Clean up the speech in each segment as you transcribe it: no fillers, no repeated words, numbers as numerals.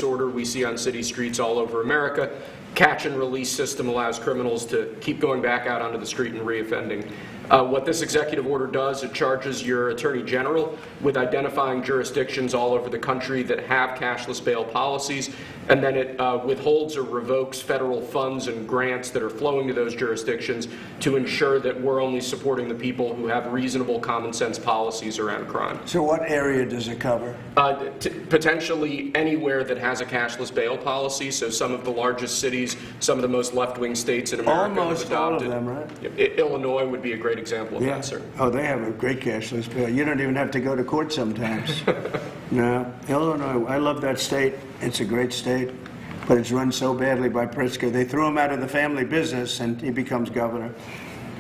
order we see on city streets all over America. Catch and release system allows criminals to keep going back out onto the street and reoffending. What this executive order does, it charges your Attorney General with identifying jurisdictions all over the country that have cashless bail policies, and then it withholds or revokes federal funds and grants that are flowing to those jurisdictions to ensure that we're only supporting the people who have reasonable common sense policies around crime. So what area does it cover? Potentially anywhere that has a cashless bail policy, so some of the largest cities, some of the most left-wing states in America Almost have adopted. all of them, right? Illinois would be a great example of that, sir. Oh, they have a great cashless bail. You don't even have to go to court sometimes. No, Illinois, I love that state. It's a great state, but it's run so badly by Pritzker. They threw him out of the family business and he becomes governor.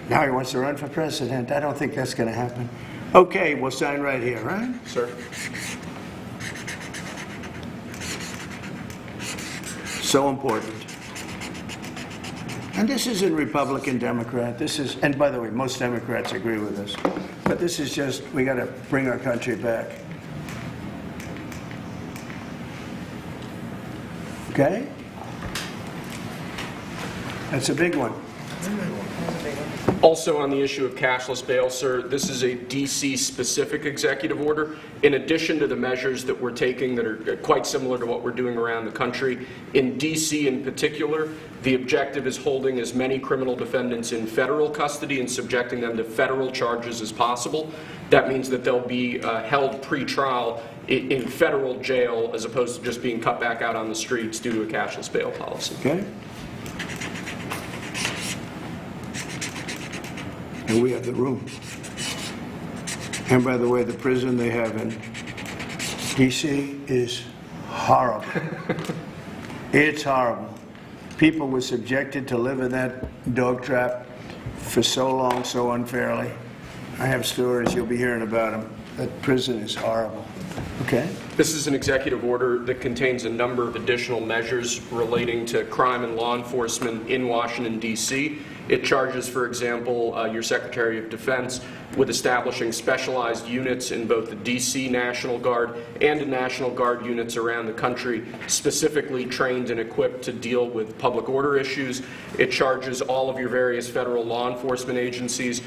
Now he wants to run for president. I don't think that's going to happen. Okay, we'll sign right here, right? Sir. So important. And this isn't Republican, Democrat. This is, and by the way, most Democrats agree with this. But this is just, we got to bring our country back. Okay? That's a big one. Also on the issue of cashless bail, sir, this is a D.C.-specific executive order. In addition to the measures that we're taking that are quite similar to what we're doing around the country, in D.C. in particular, the objective is holding as many criminal defendants in federal custody and subjecting them to federal charges as possible. That means that they'll be held pre-trial in federal jail as opposed to just being cut back out on the streets due to a cashless bail policy. Okay? And we have the room. And by the way, the prison they have in D.C. is horrible. It's horrible. People were subjected to live in that dog trap for so long, so unfairly. I have stories, you'll be hearing about them. That prison is horrible. Okay? This is an executive order that contains a number of additional measures relating to crime and law enforcement in Washington, D.C. It charges, for example, your Secretary of Defense with establishing specialized units in both the D.C. National Guard and in National Guard units around the country, specifically trained and equipped to deal with public order issues. It charges all of your various federal law enforcement agencies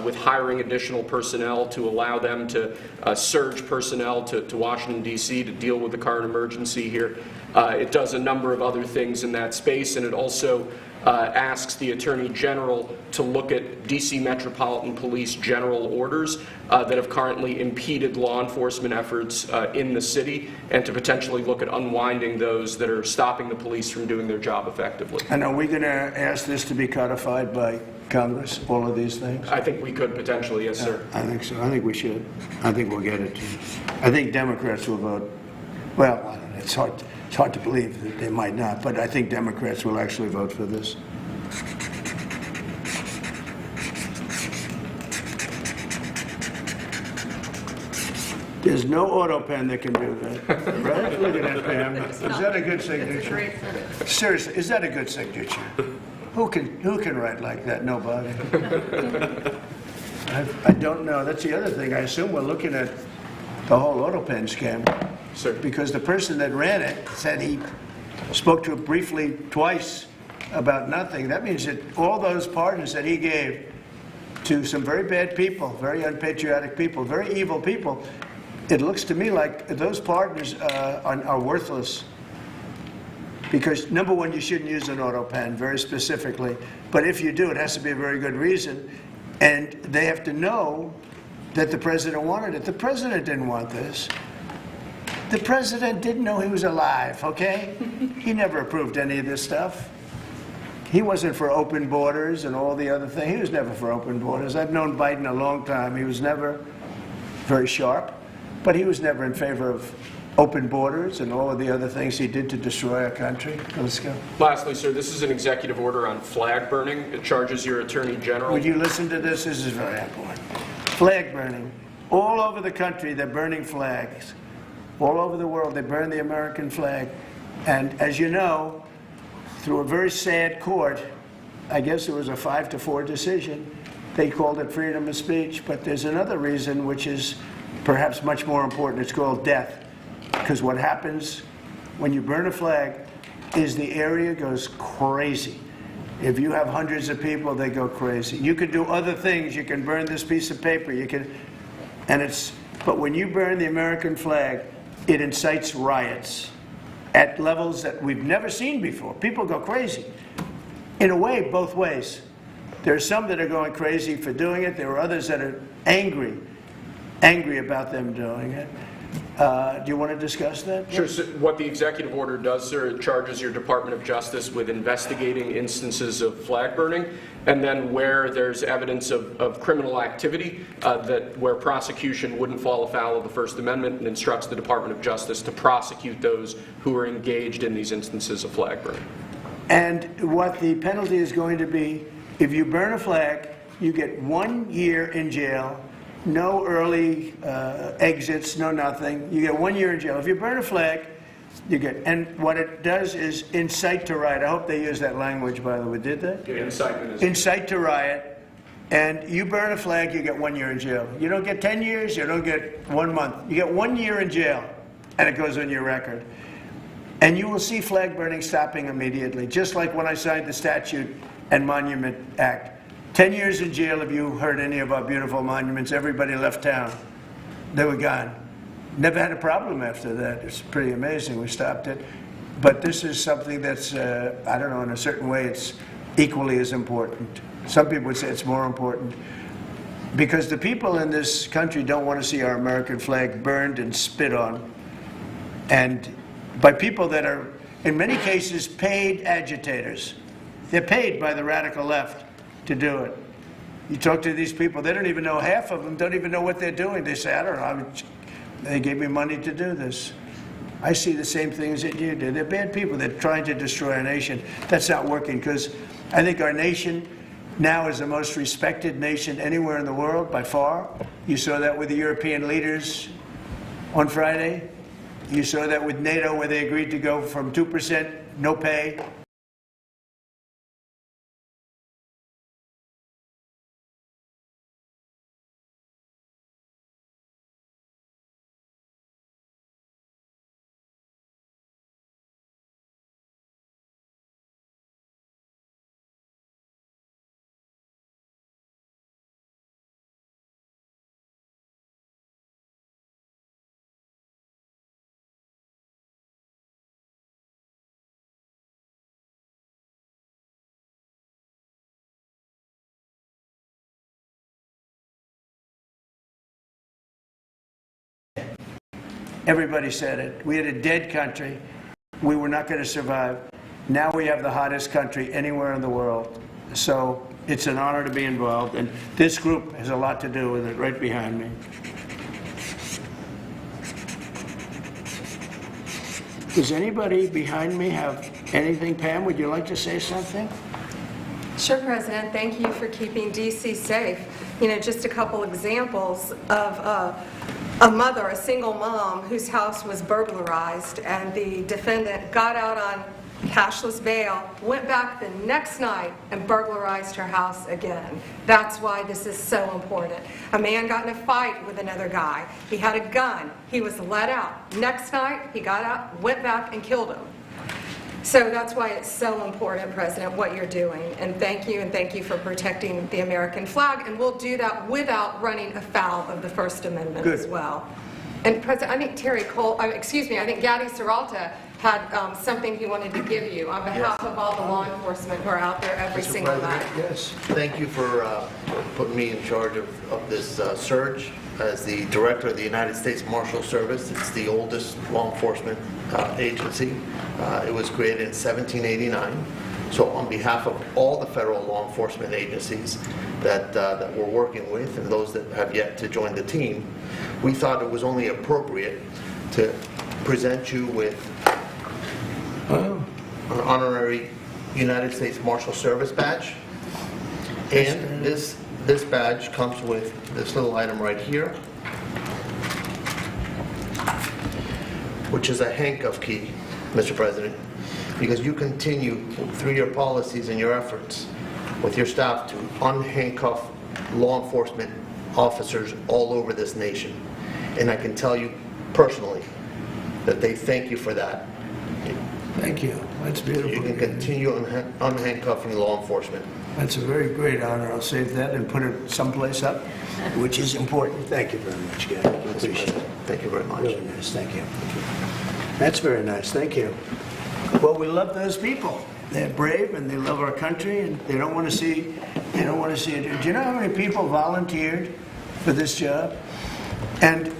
with hiring additional personnel to allow them to surge personnel to Washington, D.C. to deal with the current emergency here. It does a number of other things in that space, and it also asks the Attorney General to look at D.C. Metropolitan Police general orders that have currently impeded law enforcement efforts in the city, and to potentially look at unwinding those that are stopping the police from doing their job effectively. And are we going to ask this to be codified by Congress, all of these things? I think we could potentially, yes, sir. I think so. I think we should. I think we'll get it. I think Democrats will vote. Well, I don't know. It's hard to believe that they might not, but I think Democrats will actually vote for this. There's no auto pen that can do that, right? Look at that, Pam. Is that a good signature? Seriously, is that a good signature? Who can write like that? Nobody. I don't know. That's the other thing. I assume we're looking at the whole auto pen scam. Sir. Because the person that ran it said he spoke to it briefly twice about nothing. That means that all those pardons that he gave to some very bad people, very unpatriotic people, very evil people, it looks to me like those pardons are worthless. Because, number one, you shouldn't use an auto pen, very specifically. But if you do, it has to be a very good reason. And they have to know that the president wanted it. The president didn't want this. The president didn't know he was alive, okay? He never approved any of this stuff. He wasn't for open borders and all the other things. He was never for open borders. I've known Biden a long time. He was never very sharp, but he was never in favor of open borders and all of the other things he did to destroy our country. Let's go. Lastly, sir, this is an executive order on flag burning. It charges your Attorney General. Would you listen to this? This is very important. Flag burning. All over the country, they're burning flags. All over the world, they burn the American flag. And as you know, through a very sad court, I guess it was a 5-4 decision, they called it freedom of speech. But there's another reason which is perhaps much more important. It's called death. Because what happens when you burn a flag is the area goes crazy. If you have hundreds of people, they go crazy. You can do other things. You can burn this piece of paper. But when you burn the American flag, it incites riots at levels that we've never seen before. People go crazy. In a way, both ways. There are some that are going crazy for doing it. There are others that are angry about them doing it. Do you want to discuss that? Sure. So what the executive order does, sir, it charges your Department of Justice with investigating instances of flag burning, and then where there's evidence of criminal activity, where prosecution wouldn't fall afoul of the First Amendment, and instructs the Department of Justice to prosecute those who are engaged in these instances of flag burning. And what the penalty is going to be, if you burn a flag, you get 1 year in jail. No early exits, no nothing. You get 1 year in jail. If you burn a flag, you get, and what it does is incite to riot. I hope they use that language, by the way. Did they? Yeah, incitement is incite to riot. And you burn a flag, you get 1 year in jail. You don't get 10 years, you don't get 1 month. You get 1 year in jail, and it goes on your record. And you will see flag burning stopping immediately, just like when I signed the Statute and Monument Act. 10 years in jail if you hurt any of our beautiful monuments. Everybody left town. They were gone. Never had a problem after that. It's pretty amazing. We stopped it. But this is something that's, I don't know, in a certain way, it's equally as important. Some people would say it's more important. Because the people in this country don't want to see our American flag burned and spit on. And by people that are, in many cases, paid agitators. They're paid by the radical left to do it. You talk to these people, they don't even know, half of them don't even know what they're doing. They say, I don't know, they gave me money to do this. I see the same things that you do. They're bad people. They're trying to destroy our nation. That's not working, because I think our nation now is the most respected nation anywhere in the world, by far. You saw that with the European leaders on Friday. You saw that with NATO, where they agreed to go from 2% no pay. Everybody said it. We had a dead country. We were not going to survive. Now we have the hottest country anywhere in the world. So it's an honor to be involved. And this group has a lot to do with it, right behind me. Does anybody behind me have anything? Pam, would you like to say something? Sure, President. Thank you for keeping D.C. safe. You know, just a couple examples of a mother, a single mom, whose house was burglarized, and the defendant got out on cashless bail, went back the next night and burglarized her house again. That's why this is so important. A man got in a fight with another guy. He had a gun. He was let out. Next night, he got out, went back and killed him. So that's why it's so important, President, what you're doing. And thank you for protecting the American flag. And we'll do that without running afoul of the First Amendment Good. as well. And President, I think I think Gaddy Serralta had something he wanted to give you on behalf of all the law enforcement who are out there every Mr. single President, night. Yes. Thank you for putting me in charge of this surge. As the Director of the United States Marshal Service, it's the oldest law enforcement agency. It was created in 1789. So on behalf of all the federal law enforcement agencies that we're working with, and those that have yet to join the team, we thought it was only appropriate to present you with an honorary United States Marshal Service badge. And this badge comes with this little item right here, which is a handcuff key, Mr. President, because you continue through your policies and your efforts with your staff to unhandcuff law enforcement officers all over this nation. And I can tell you personally that they thank you for that. Thank you. That's beautiful. You can continue unhandcuffing law enforcement. That's a very great honor. I'll save that and put it someplace up, which is important. Thank you very much, Gary. I appreciate it. Thank you very much. Really nice. Thank you. That's very nice. Thank you. Well, we love those people. They're brave and they love our country and they don't want to see it. Do you know how many people volunteered for this job? And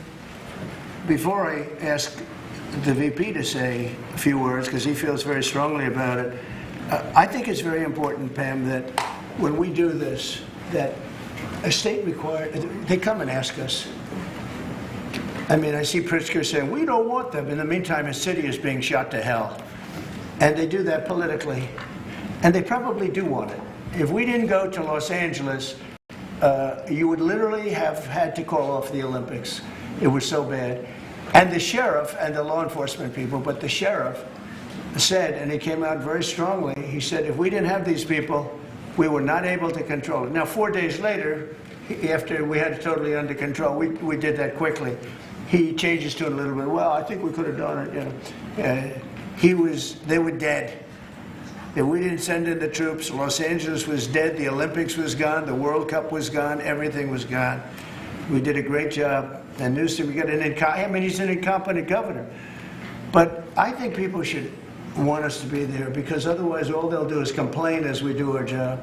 before I ask the VP to say a few words, because he feels very strongly about it, I think it's very important, Pam, that when we do this, that a state required, they come and ask us. I mean, I see Pritzker saying, we don't want them. In the meantime, his city is being shot to hell. And they do that politically. And they probably do want it. If we didn't go to Los Angeles, you would literally have had to call off the Olympics. It was so bad. And the sheriff and the law enforcement people, but the sheriff said, and he came out very strongly, he said, if we didn't have these people, we were not able to control it. Now, 4 days later, after we had it totally under control, we did that quickly. He changed his tune a little bit. Well, I think we could have done it, you know. They were dead. If we didn't send in the troops, Los Angeles was dead, the Olympics was gone, the World Cup was gone, everything was gone. We did a great job. And Newsom, we got he's an incompetent governor. But I think people should want us to be there because otherwise all they'll do is complain as we do our job.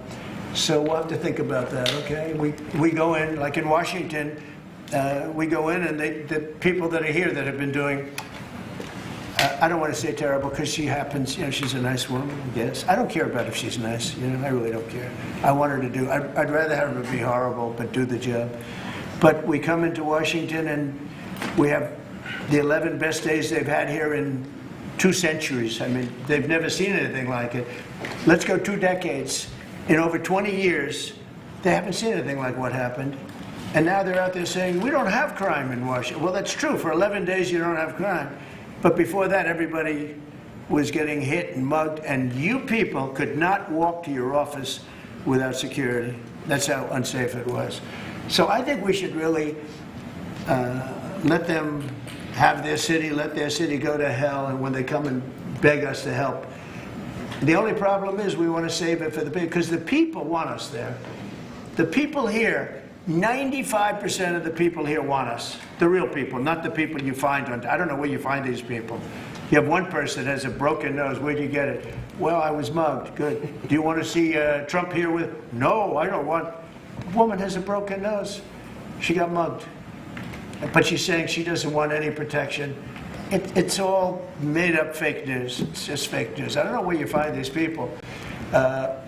So we'll have to think about that, okay? We go in, like in Washington, we go in and the people that are here that have been doing, I don't want to say terrible because she happens, you know, she's a nice woman, I guess. I don't care about if she's nice, you know, I really don't care. I want her to do, I'd rather have her be horrible but do the job. But we come into Washington and we have the 11 best days they've had here in 2 centuries. I mean, they've never seen anything like it. Let's go 2 decades. In over 20 years, they haven't seen anything like what happened. And now they're out there saying, we don't have crime in Washington. Well, that's true. For 11 days, you don't have crime. But before that, everybody was getting hit and mugged, and you people could not walk to your office without security. That's how unsafe it was. So I think we should really let them have their city, let their city go to hell, and when they come and beg us to help. The only problem is we want to save it for the people, because the people want us there. The people here, 95% of the people here want us. The real people, not the people you find on, I don't know where you find these people. You have one person that has a broken nose. Where'd you get it? Well, I was mugged. Good. Do you want to see Trump here with? No, I don't want. A woman has a broken nose. She got mugged. But she's saying she doesn't want any protection. It's all made up fake news. It's just fake news. I don't know where you find these people.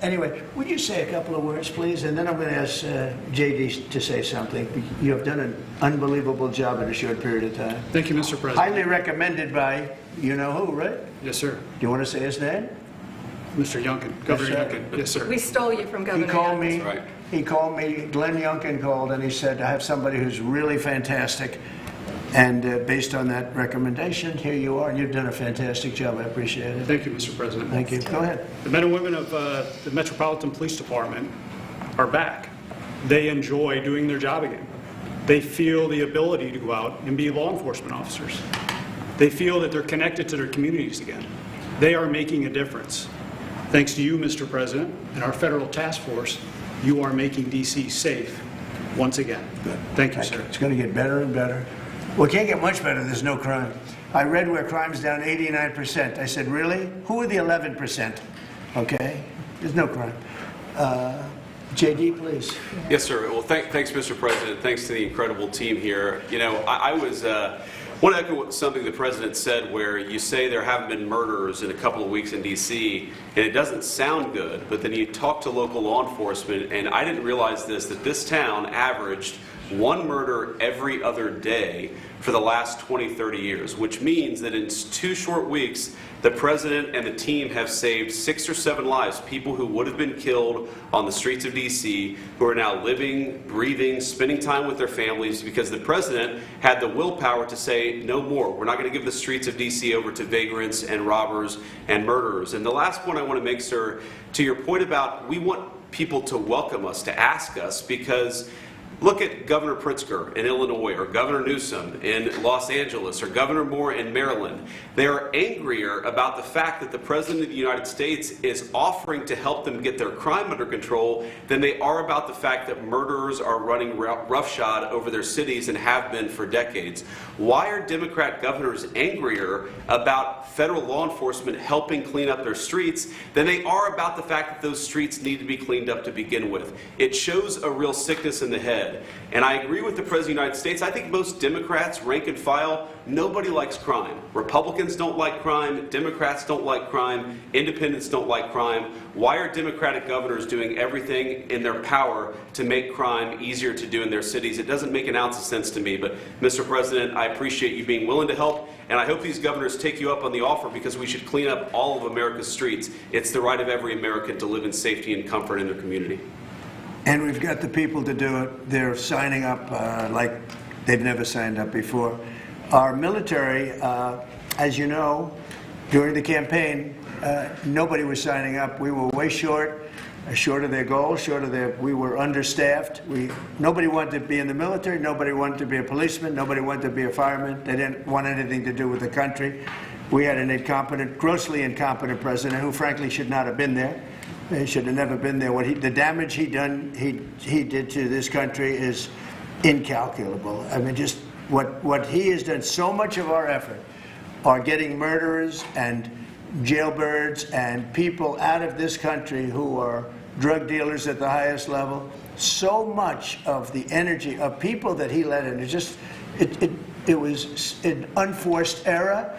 Anyway, would you say a couple of words, please? And then I'm going to ask JD to say something. You have done an unbelievable job in a short period of time. Thank you, Mr. President. Highly recommended by you-know-who, right? Yes, sir. Do you want to say his name? Mr. Youngkin, Governor sir. Youngkin. Yes, sir. We stole you from Governor He called Youngkin. me. Right. He called me. Glenn Youngkin called, and he said, "I have somebody who's really fantastic." And based on that recommendation, here you are. You've done a fantastic job. I appreciate it. Thank you, Mr. President. Thank you. Go ahead. The men and women of the Metropolitan Police Department are back. They enjoy doing their job again. They feel the ability to go out and be law enforcement officers. They feel that they're connected to their communities again. They are making a difference. Thanks to you, Mr. President, and our federal task force, you are making D.C. safe once again. Good. Thank you, sir. It's going to get better and better. Well, it can't get much better. There's no crime. I read where crime's down 89%. I said, really? Who are the 11%? Okay? There's no crime. JD, please. Yes, sir. Well, thanks, Mr. President. Thanks to the incredible team here. You know, I want to echo something the President said, where you say there haven't been murders in a couple of weeks in D.C., and it doesn't sound good, but then you talk to local law enforcement, and I didn't realize this, that this town averaged 1 murder every other day for the last 20, 30 years, which means that in 2 short weeks, the President and the team have saved 6 or 7 lives, people who would have been killed on the streets of D.C., who are now living, breathing, spending time with their families, because the President had the willpower to say, no more. We're not going to give the streets of D.C. over to vagrants and robbers and murderers. And the last point I want to make, sir, to your point about we want people to welcome us, to ask us, because Look at Governor Pritzker in Illinois, or Governor Newsom in Los Angeles, or Governor Moore in Maryland. They are angrier about the fact that the President of the United States is offering to help them get their crime under control than they are about the fact that murderers are running roughshod over their cities and have been for decades. Why are Democrat governors angrier about federal law enforcement helping clean up their streets than they are about the fact that those streets need to be cleaned up to begin with? It shows a real sickness in the head. And I agree with the President of the United States. I think most Democrats, rank and file, nobody likes crime. Republicans don't like crime. Democrats don't like crime. Independents don't like crime. Why are Democratic governors doing everything in their power to make crime easier to do in their cities? It doesn't make an ounce of sense to me. But, Mr. President, I appreciate you being willing to help. And I hope these governors take you up on the offer, because we should clean up all of America's streets. It's the right of every American to live in safety and comfort in their community. And we've got the people to do it. They're signing up like they've never signed up before. Our military, as you know, during the campaign, nobody was signing up. We were way short of their goal, we were understaffed. Nobody wanted to be in the military. Nobody wanted to be a policeman. Nobody wanted to be a fireman. They didn't want anything to do with the country. We had an incompetent, grossly incompetent president who, frankly, should not have been there. He should have never been there. The damage he did to this country is incalculable. I mean, just what he has done. So much of our effort are getting murderers and jailbirds and people out of this country who are drug dealers at the highest level. So much of the energy of people that he let in, it was an unforced error.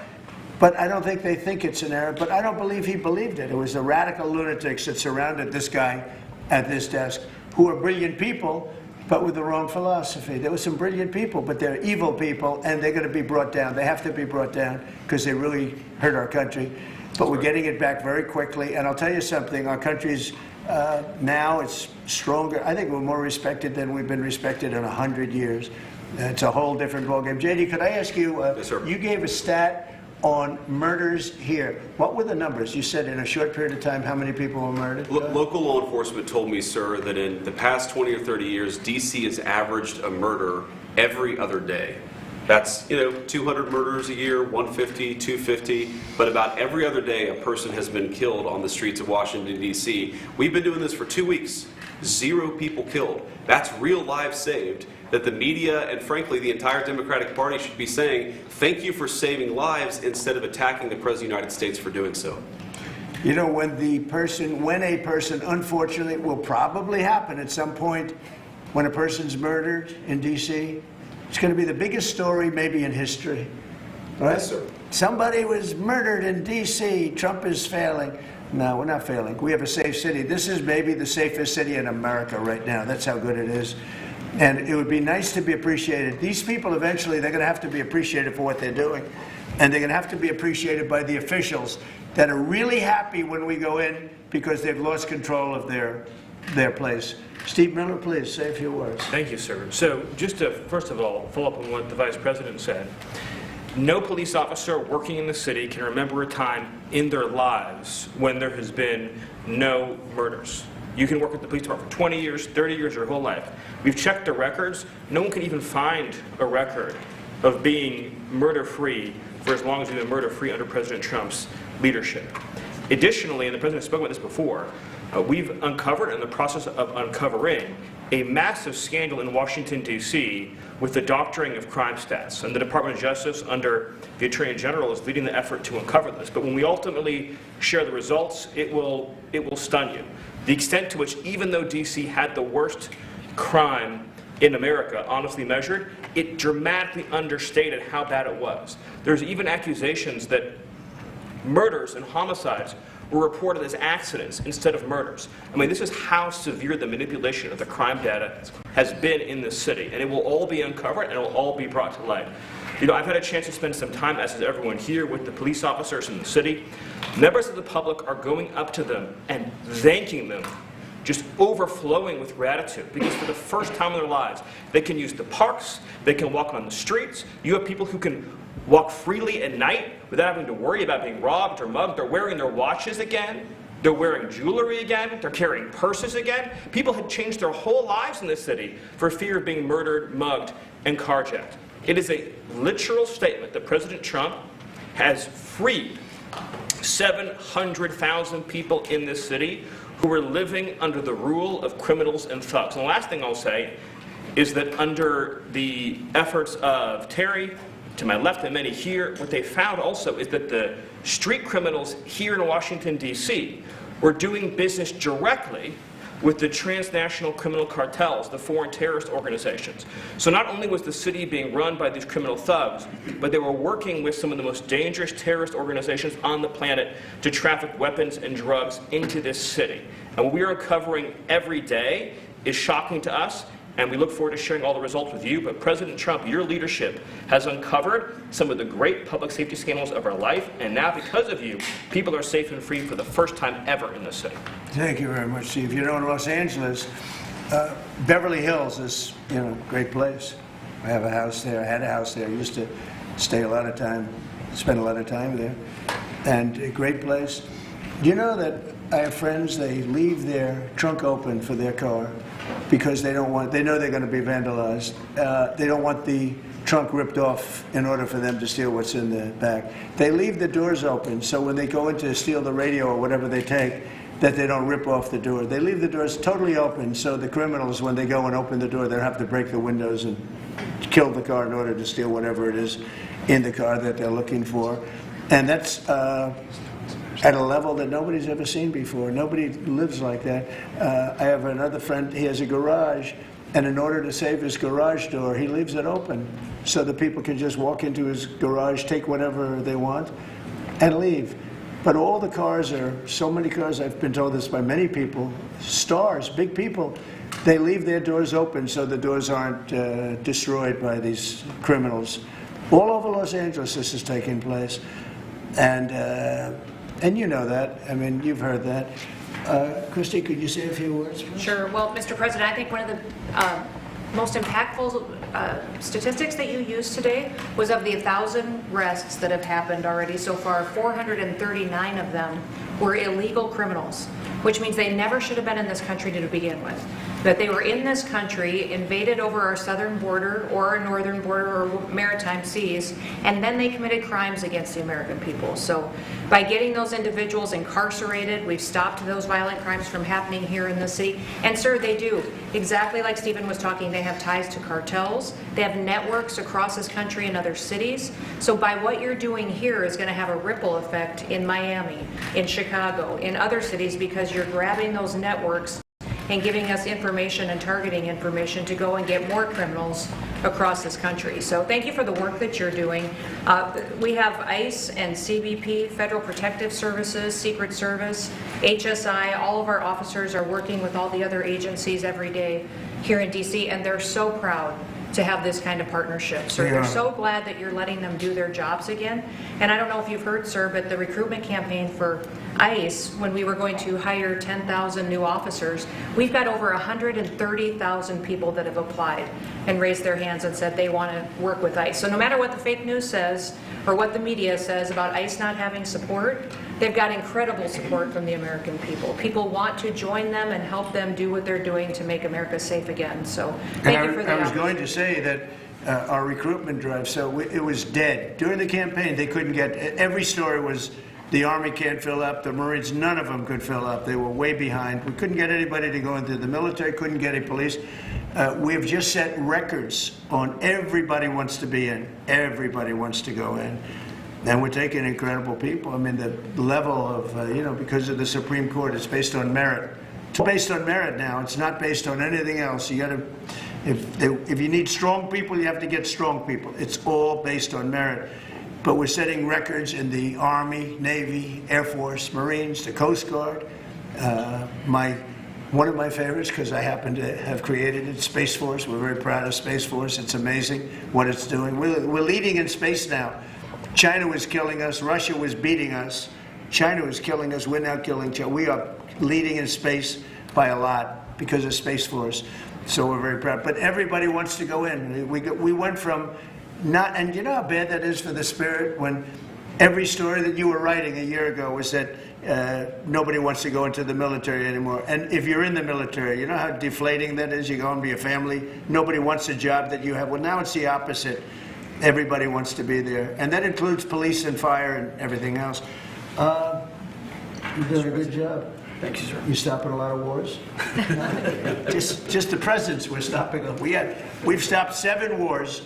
But I don't think they think it's an error. But I don't believe he believed it. It was the radical lunatics that surrounded this guy at this desk, who are brilliant people, but with the wrong philosophy. There were some brilliant people, but they're evil people, and they're going to be brought down. They have to be brought down because they really hurt our country. But we're getting it back very quickly. And I'll tell you something, our country's now, it's stronger. I think we're more respected than we've been respected in 100 years. It's a whole different ballgame. J.D., could I ask you, Yes, sir. You gave a stat on murders here. What were the numbers? You said in a short period of time how many people were murdered? Local law enforcement told me, sir, that in the past 20 or 30 years, D.C. has averaged a murder every other day. That's, 200 murders a year, 150, 250, but about every other day a person has been killed on the streets of Washington, D.C. We've been doing this for 2 weeks. 0 people killed. That's real lives saved that the media and, frankly, the entire Democratic Party should be saying, thank you for saving lives, instead of attacking the President of the United States for doing so. You know, when a person, unfortunately, will probably happen at some point, when a person's murdered in D.C., it's going to be the biggest story maybe in history. Right? Yes, sir. Somebody was murdered in D.C. Trump is failing. No, we're not failing. We have a safe city. This is maybe the safest city in America right now. That's how good it is. And it would be nice to be appreciated. These people, eventually, they're going to have to be appreciated for what they're doing. And they're going to have to be appreciated by the officials that are really happy when we go in because they've lost control of their place. Steve Miller, please, say a few words. Thank you, sir. So just to, first of all, follow up on what the Vice President said, no police officer working in the city can remember a time in their lives when there has been no murders. You can work with the police department for 20 years, 30 years, your whole life. We've checked the records. No one can even find a record of being murder-free for as long as we've been murder-free under President Trump's leadership. Additionally, and the President spoke about this before, we've uncovered, in the process of uncovering, a massive scandal in Washington, D.C. with the doctoring of crime stats. And the Department of Justice, under the Attorney General, is leading the effort to uncover this. But when we ultimately share the results, it will stun you. The extent to which, even though D.C. had the worst crime in America, honestly measured, it dramatically understated how bad it was. There's even accusations that murders and homicides were reported as accidents instead of murders. I mean, this is how severe the manipulation of the crime data has been in this city, and it will all be uncovered and it will all be brought to light. I've had a chance to spend some time, as has everyone here, with the police officers in the city. Members of the public are going up to them and thanking them, just overflowing with gratitude, because for the first time in their lives, they can use the parks, they can walk on the streets. You have people who can walk freely at night without having to worry about being robbed or mugged. They're wearing their watches again. They're wearing jewelry again. They're carrying purses again. People had changed their whole lives in this city for fear of being murdered, mugged, and carjacked. It is a literal statement that President Trump has freed 700,000 people in this city who were living under the rule of criminals and thugs. And the last thing I'll say is that under the efforts of Terry, to my left and many here, what they found also is that the street criminals here in Washington, D.C. were doing business directly with the transnational criminal cartels, the foreign terrorist organizations. So not only was the city being run by these criminal thugs, but they were working with some of the most dangerous terrorist organizations on the planet to traffic weapons and drugs into this city. And what we are uncovering every day is shocking to us, and we look forward to sharing all the results with you. But President Trump, your leadership has uncovered some of the great public safety scandals of our life, and now because of you, people are safe and free for the first time ever in this city. Thank you very much, Steve. You know, in Los Angeles, Beverly Hills is, great place. I have a house there. I had a house there. I used to stay spend a lot of time there. And a great place. Do you know that I have friends, they leave their trunk open for their car because they know they're going to be vandalized. They don't want the trunk ripped off in order for them to steal what's in the back. They leave the doors open so when they go in to steal the radio or whatever they take, that they don't rip off the door. They leave the doors totally open so the criminals, when they go and open the door, they don't have to break the windows and kill the car in order to steal whatever it is in the car that they're looking for. And that's at a level that nobody's ever seen before. Nobody lives like that. I have another friend, he has a garage, and in order to save his garage door, he leaves it open so that people can just walk into his garage, take whatever they want, and leave. But all the cars so many cars, I've been told this by many people, stars, big people, they leave their doors open so the doors aren't destroyed by these criminals. All over Los Angeles this is taking place. And you know that. I mean, you've heard that. Christy, could you say a few words, please? Sure. Well, Mr. President, I think one of the most impactful statistics that you used today was of the 1,000 arrests that have happened already so far, 439 of them were illegal criminals, which means they never should have been in this country to begin with. That they were in this country, invaded over our southern border or our northern border or maritime seas, and then they committed crimes against the American people. So by getting those individuals incarcerated, we've stopped those violent crimes from happening here in the city. And sir, they do. Exactly like Stephen was talking, they have ties to cartels. They have networks across this country in other cities. So by what you're doing here is going to have a ripple effect in Miami, in Chicago, in other cities, because you're grabbing those networks and giving us information and targeting information to go and get more criminals across this country. So thank you for the work that you're doing. We have ICE and CBP, Federal Protective Services, Secret Service, HSI, all of our officers are working with all the other agencies every day here in DC, and they're so proud to have this kind of partnership. So they're so glad that you're letting them do their jobs again. And I don't know if you've heard, sir, but the recruitment campaign for ICE, when we were going to hire 10,000 new officers, we've got over 130,000 people that have applied and raised their hands and said they want to work with ICE. So no matter what the fake news says or what the media says about ICE not having support, they've got incredible support from the American people. People want to join them and help them do what they're doing to make America safe again. So thank you for that. I was going to say that our recruitment drive, so it was dead. During the campaign, they couldn't get, every story was the Army can't fill up, the Marines, none of them could fill up. They were way behind. We couldn't get anybody to go into the military, couldn't get any police. We've just set records on everybody wants to be in, everybody wants to go in. And we're taking incredible people. I mean, the level of, because of the Supreme Court, it's based on merit. It's based on merit now. It's not based on anything else. You got to, if you need strong people, you have to get strong people. It's all based on merit. But we're setting records in the Army, Navy, Air Force, Marines, the Coast Guard. One of my favorites, because I happen to have created it, Space Force. We're very proud of Space Force. It's amazing what it's doing. We're leading in space now. China was killing us. Russia was beating us. China was killing us. We're now killing China. We are leading in space by a lot because of Space Force. So we're very proud. But everybody wants to go in. We went from not, and you know how bad that is for the spirit when every story that you were writing a year ago was that nobody wants to go into the military anymore. And if you're in the military, you know how deflating that is? You go home to your family, nobody wants a job that you have. Well, now it's the opposite. Everybody wants to be there. And that includes police and fire and everything else. You're doing a good job. Thank you, sir. You stopping a lot of wars? just the presidents we're stopping them. We've stopped 7 wars,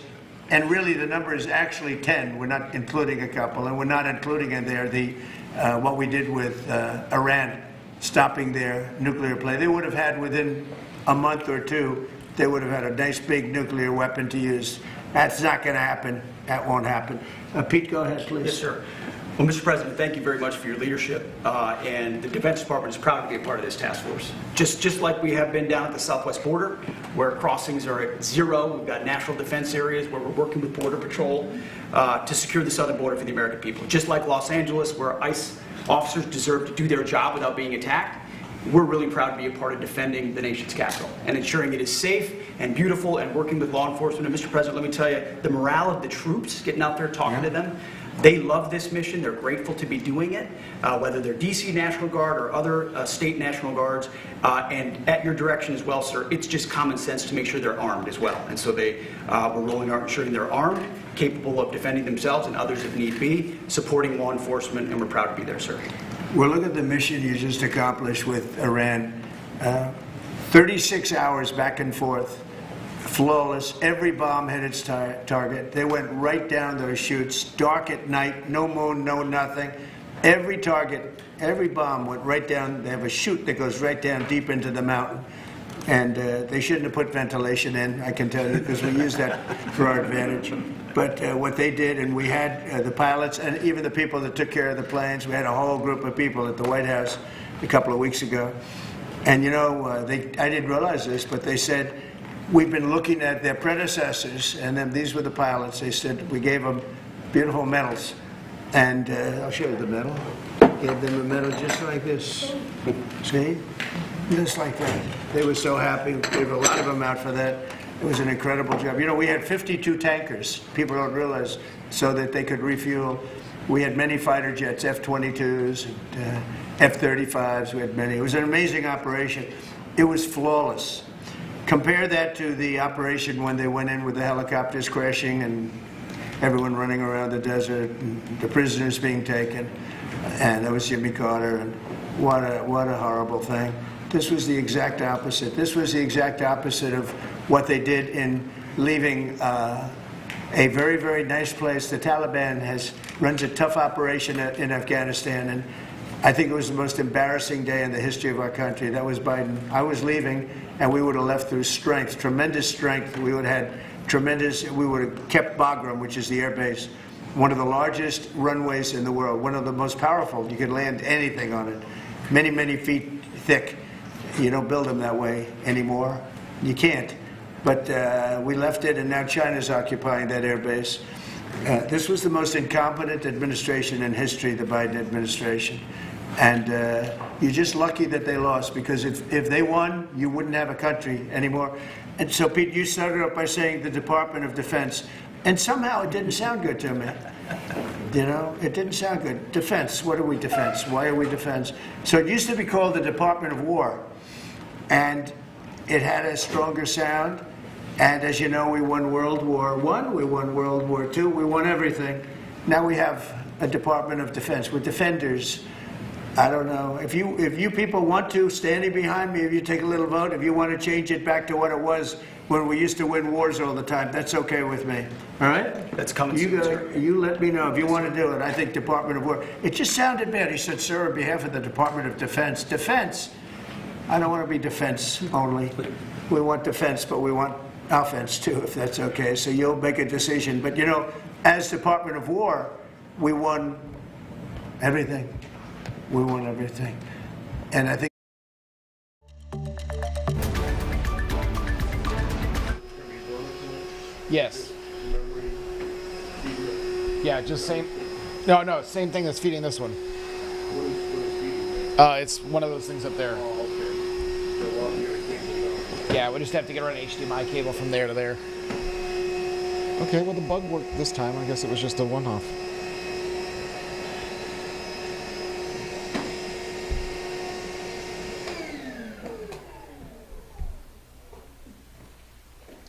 and really the number is actually 10. We're not including a couple, and we're not including in there the what we did with Iran, stopping their nuclear play. They would have had within a month or 2, they would have had a nice big nuclear weapon to use. That's not going to happen. That won't happen. Pete, go ahead, please. Yes, sir. Well, Mr. President, thank you very much for your leadership, and the Defense Department is proud to be a part of this task force. Just like we have been down at the southwest border, where crossings are at 0, we've got national defense areas where we're working with Border Patrol to secure the southern border for the American people. Just like Los Angeles, where ICE officers deserve to do their job without being attacked, we're really proud to be a part of defending the nation's capital and ensuring it is safe and beautiful and working with law enforcement. And Mr. President, let me tell you, the morale of the troops, getting out there talking to them, they love this mission. They're grateful to be doing it, whether they're D.C. National Guard or other state National Guards. And at your direction as well, sir, it's just common sense to make sure they're armed as well. And so we're rolling out ensuring they're armed, capable of defending themselves and others if need be, supporting law enforcement, and we're proud to be there, sir. Well, look at the mission you just accomplished with Iran. 36 hours back and forth, flawless. Every bomb hit its target. They went right down those chutes, dark at night, no moon, no nothing. Every target, every bomb went right down. They have a chute that goes right down deep into the mountain. And they shouldn't have put ventilation in, I can tell you, because we use that for our advantage. But what they did, and we had the pilots and even the people that took care of the planes, we had a whole group of people at the White House a couple of weeks ago. And you know, I didn't realize this, but they said, we've been looking at their predecessors, and then these were the pilots. They said, we gave them beautiful medals. And I'll show you the medal. Gave them a medal just like this. See? Just like that. They were so happy. We gave a lot of them out for that. It was an incredible job. You know, we had 52 tankers, people don't realize, so that they could refuel. We had many fighter jets, F-22s, and F-35s. We had many. It was an amazing operation. It was flawless. Compare that to the operation when they went in with the helicopters crashing and everyone running around the desert, and the prisoners being taken. And that was Jimmy Carter. And what a horrible thing. This was the exact opposite. This was the exact opposite of what they did in leaving a very, very nice place. The Taliban runs a tough operation in Afghanistan, and I think it was the most embarrassing day in the history of our country. That was Biden. I was leaving, and we would have left through strength, tremendous strength. We would have kept Bagram, which is the air base, one of the largest runways in the world, one of the most powerful. You could land anything on it, many, many feet thick. You don't build them that way anymore. You can't. But we left it, and now China's occupying that air base. This was the most incompetent administration in history, the Biden administration. And you're just lucky that they lost, because if they won, you wouldn't have a country anymore. And so, Pete, you started up by saying the Department of Defense. And somehow it didn't sound good to me. You know, it didn't sound good. Defense, what are we defense? Why are we defense? So it used to be called the Department of War. And it had a stronger sound. And as you know, we won World War I, we won World War II, we won everything. Now we have a Department of Defense. We're defenders. I don't know. If you people want to, standing behind me, if you take a little vote, if you want to change it back to what it was when we used to win wars all the time, that's okay with me. All right? That's coming soon, sir. You let me know if you want to do it. I think Department of War. It just sounded bad. He said, sir, on behalf of the Department of Defense. Defense. I don't want to be defense only. We want defense, but we want offense too, if that's okay. So you'll make a decision. But you know, as Department of War, we won everything. We won everything. And I think yes. Yeah, just same. No, same thing that's feeding this one. It's one of those things up there. Yeah, we just have to get around an HDMI cable from there to there. Okay, well, the bug worked this time. I guess it was just a one-off.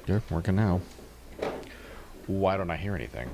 Yeah, working now. Why don't I hear anything?